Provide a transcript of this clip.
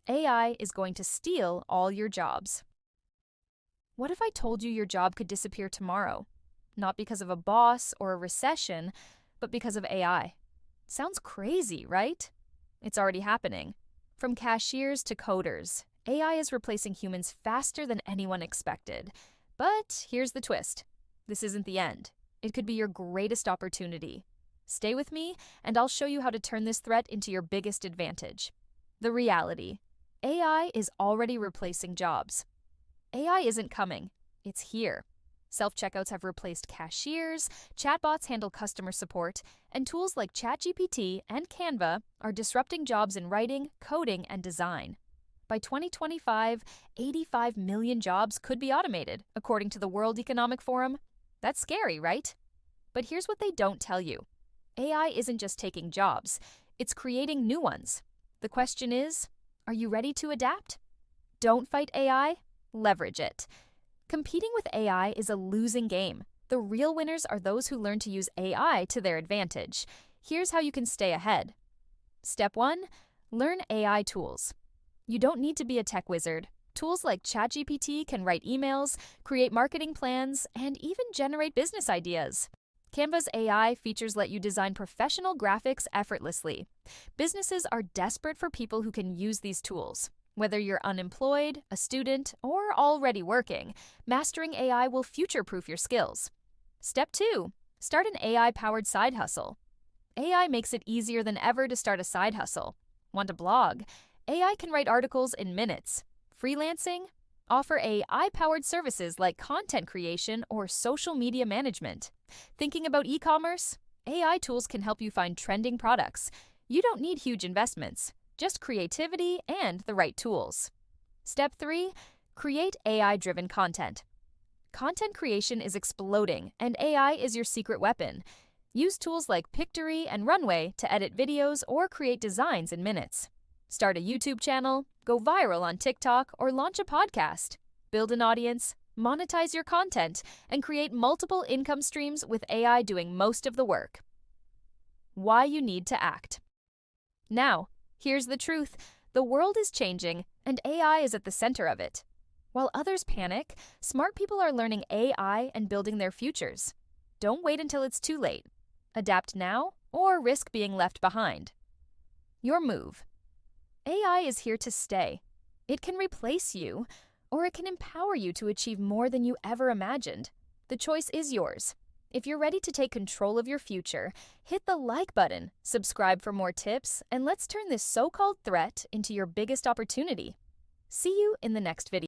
AI is going to steal all your jobs. What if I told you your job could disappear tomorrow? Not because of a boss or a recession, but because of AI. Sounds crazy, right? It's already happening. From cashiers to coders, AI is replacing humans faster than anyone expected. But here's the twist. This isn't the end. It could be your greatest opportunity. Stay with me, and I'll show you how to turn this threat into your biggest advantage. The reality: AI is already replacing jobs. AI isn't coming, it's here. Self-checkouts have replaced cashiers, chatbots handle customer support, and tools like ChatGPT and Canva are disrupting jobs in writing, coding, and design. By 2025, 85 million jobs could be automated, according to the World Economic Forum. That's scary, right? But here's what they don't tell you. AI isn't just taking jobs, it's creating new ones. The question is, are you ready to adapt? Don't fight AI, leverage it. Competing with AI is a losing game. The real winners are those who learn to use AI to their advantage. Here's how you can stay ahead. Step 1. Learn AI tools. You don't need to be a tech wizard. Tools like ChatGPT can write emails, create marketing plans, and even generate business ideas. Canva's AI features let you design professional graphics effortlessly. Businesses are desperate for people who can use these tools. Whether you're unemployed, a student, or already working, mastering AI will future-proof your skills. Step 2. Start an AI-powered side hustle. AI makes it easier than ever to start a side hustle. Want a blog? AI can write articles in minutes. Freelancing? Offer AI-powered services like content creation or social media management. Thinking about e-commerce? AI tools can help you find trending products. You don't need huge investments, just creativity and the right tools. Step 3. Create AI-driven content. Content creation is exploding, and AI is your secret weapon. Use tools like Pictory and Runway to edit videos or create designs in minutes. Start a YouTube channel, go viral on TikTok, or launch a podcast. Build an audience, monetize your content, and create multiple income streams with AI doing most of the work. Why you need to act. Now, here's the truth. The world is changing, and AI is at the center of it. While others panic, smart people are learning AI and building their futures. Don't wait until it's too late. Adapt now or risk being left behind. Your move. AI is here to stay. It can replace you, or it can empower you to achieve more than you ever imagined. The choice is yours. If you're ready to take control of your future, hit the like button, subscribe for more tips, and let's turn this so-called threat into your biggest opportunity. See you in the next video.